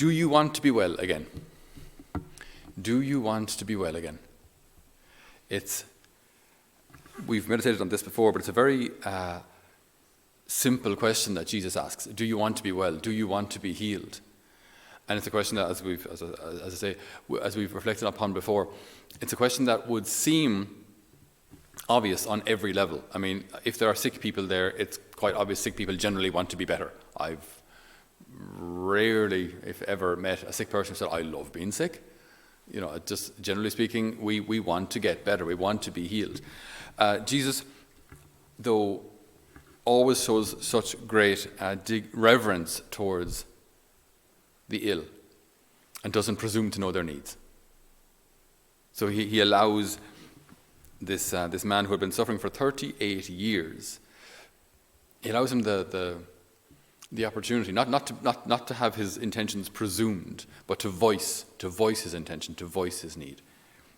Do you want to be well again? Do you want to be well again? We've meditated on this before, but it's a very simple question that Jesus asks. Do you want to be well? Do you want to be healed? And it's a question that, as we've reflected upon before, it's a question that would seem obvious on every level. I mean, if there are sick people there, it's quite obvious sick people generally want to be better. I've rarely, if ever, met a sick person who said, I love being sick. Just generally speaking, we want to get better. We want to be healed. Jesus, though, always shows such great reverence towards the ill and doesn't presume to know their needs. So he allows this man who had been suffering for 38 years, he allows him the opportunity, not to have his intentions presumed, but to voice his intention, to voice his need.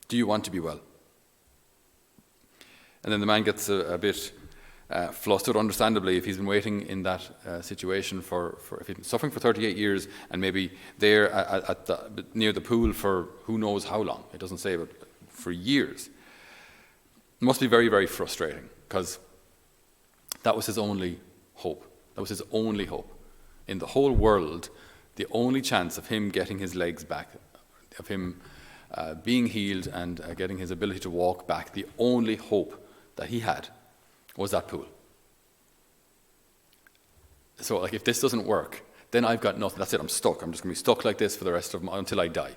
Do you want to be well? And then the man gets a bit flustered, understandably, if he's been waiting in that situation for if he's been suffering for 38 years and maybe there near the pool for who knows how long. It doesn't say, but for years. It must be very, very frustrating, because that was his only hope. That was his only hope. In the whole world, the only chance of him getting his legs back, of him being healed and getting his ability to walk back, the only hope that he had was that pool. So, if this doesn't work, then I've got nothing. That's it. I'm stuck. I'm just going to be stuck like this for the rest of until I die.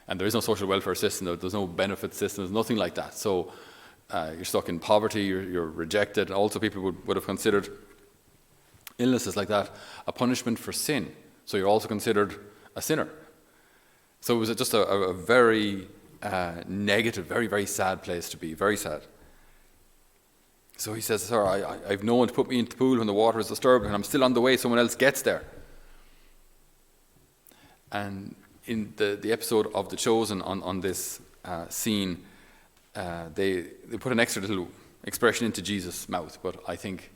And there is no social welfare system. There's no benefit system. There's nothing like that. So you're stuck in poverty. You're rejected. Also, people would have considered illnesses like that a punishment for sin. So you're also considered a sinner. So it was just a very negative, very, very sad place to be. Very sad. So he says, sir, I've no one to put me into the pool when the water is disturbed, and I'm still on the way, someone else gets there. And in the episode of The Chosen on this scene, they put an extra little expression into Jesus' mouth, but I think,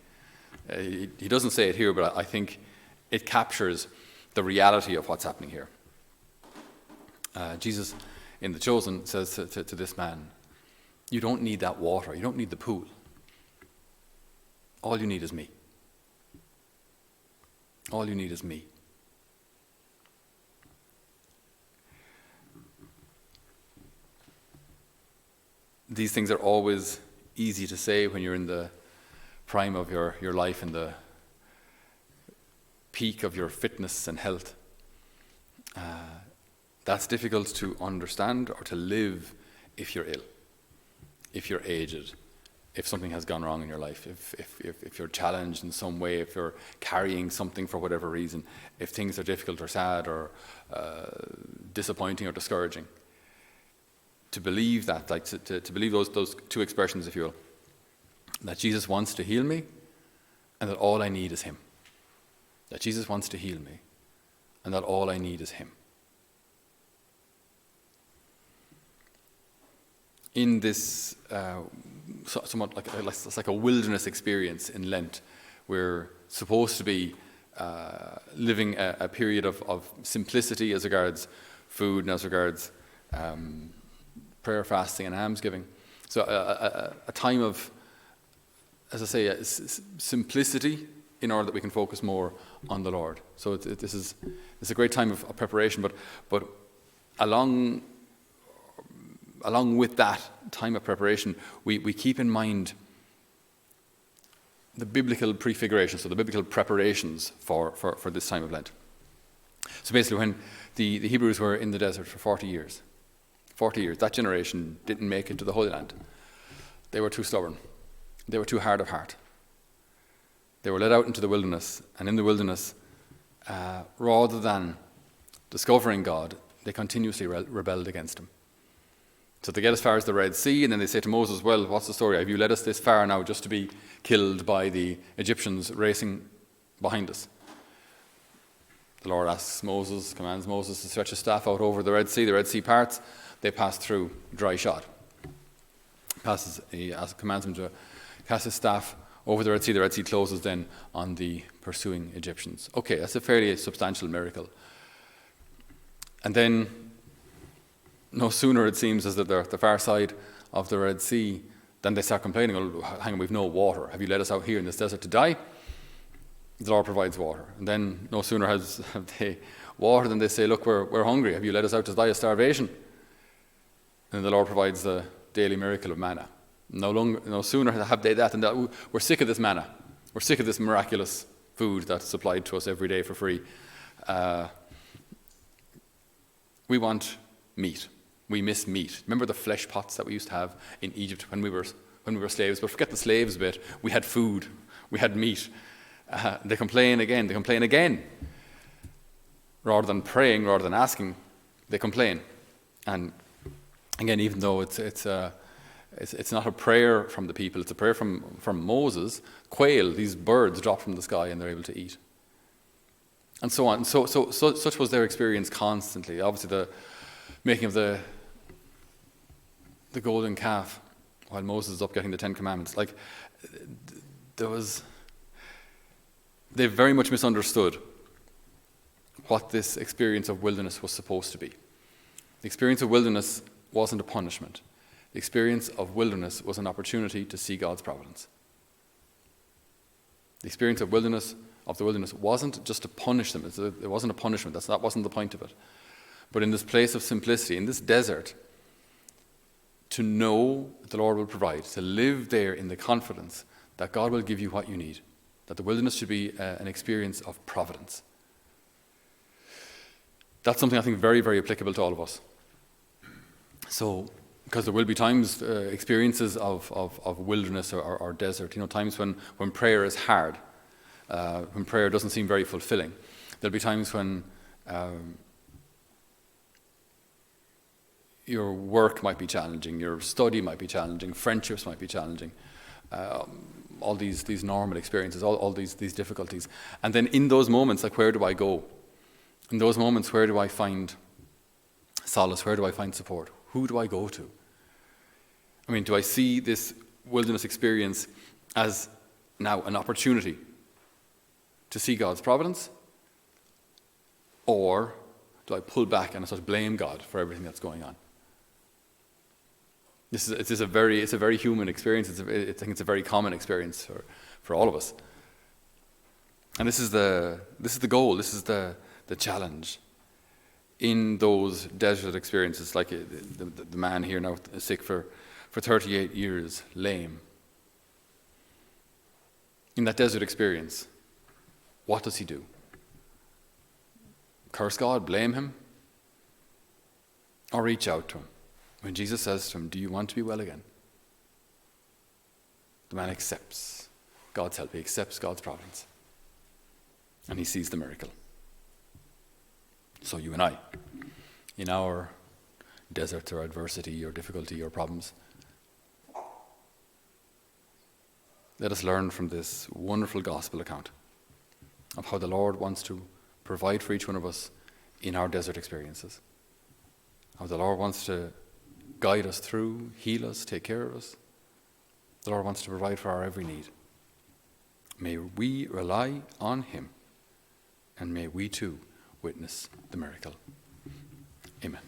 he doesn't say it here, but I think it captures the reality of what's happening here. Jesus in The Chosen says to this man, you don't need that water, you don't need the pool. All you need is me. All you need is me. These things are always easy to say when you're in the prime of your life, in the peak of your fitness and health. That's difficult to understand or to live if you're ill, if you're aged, if something has gone wrong in your life, if you're challenged in some way, if you're carrying something for whatever reason, if things are difficult or sad or disappointing or discouraging. To believe that, to believe those two expressions, if you will, that Jesus wants to heal me and that all I need is him. That Jesus wants to heal me and that all I need is him. In this somewhat it's like a wilderness experience in Lent, we're supposed to be living a period of simplicity as regards food and as regards prayer, fasting, and almsgiving. So a time of, as I say, simplicity in order that we can focus more on the Lord. So it's a great time of preparation, but along with that time of preparation, we keep in mind the biblical prefiguration, so the biblical preparations for this time of Lent. So basically, when the Hebrews were in the desert for 40 years, that generation didn't make it to the Holy Land. They were too stubborn. They were too hard of heart. They were led out into the wilderness, and in the wilderness, rather than discovering God, they continuously rebelled against him. So they get as far as the Red Sea, and then they say to Moses, well, what's the story? Have you led us this far now just to be killed by the Egyptians racing behind us? The Lord commands Moses to stretch his staff out over the Red Sea parts. They pass through dry shod. He commands him to cast his staff over the Red Sea closes then on the pursuing Egyptians. Okay, that's a fairly substantial miracle. And then, no sooner it seems as if they're at the far side of the Red Sea, than they start complaining, oh, hang on, we've no water. Have you led us out here in this desert to die? The Lord provides water. And then no sooner have they water than they say, look, we're hungry. Have you led us out to die of starvation? And the Lord provides the daily miracle of manna. No sooner have they that than that we're sick of this manna. We're sick of this miraculous food that's supplied to us every day for free. We want meat. We miss meat. Remember the flesh pots that we used to have in Egypt when we were slaves? But forget the slaves bit. We had food. We had meat. They complain again. They complain again. Rather than praying, rather than asking, they complain. And again, even though it's not a prayer from the people, it's a prayer from Moses. Quail, these birds, drop from the sky and they're able to eat. And so on. So such was their experience constantly. Obviously, the making of the golden calf while Moses is up getting the 10 Commandments. Like, they very much misunderstood what this experience of wilderness was supposed to be. The experience of wilderness wasn't a punishment. The experience of wilderness was an opportunity to see God's providence. The experience of the wilderness wasn't just to punish them. It wasn't a punishment. That wasn't the point of it. But in this place of simplicity, in this desert, to know that the Lord will provide, to live there in the confidence that God will give you what you need, that the wilderness should be an experience of providence. That's something I think very, very applicable to all of us. So, because there will be times, experiences of wilderness or desert, times when prayer is hard, when prayer doesn't seem very fulfilling. There'll be times when your work might be challenging, your study might be challenging, friendships might be challenging, all these normal experiences, all these difficulties. And then in those moments, like, where do I go? In those moments, where do I find solace? Where do I find support? Who do I go to? I mean, do I see this wilderness experience as now an opportunity to see God's providence? Or do I pull back and sort of blame God for everything that's going on? It's a very human experience. I think it's a very common experience for all of us. And this is the goal. This is the challenge in those desert experiences. Like the man here now sick for 38 years, lame. In that desert experience, what does he do? Curse God, blame him, or reach out to him? When Jesus says to him, do you want to be well again? The man accepts God's help. He accepts God's providence. And he sees the miracle. So you and I, in our desert or adversity or difficulty or problems, let us learn from this wonderful gospel account of how the Lord wants to provide for each one of us in our desert experiences. How the Lord wants to guide us through, heal us, take care of us. The Lord wants to provide for our every need. May we rely on him, and may we too witness the miracle. Amen.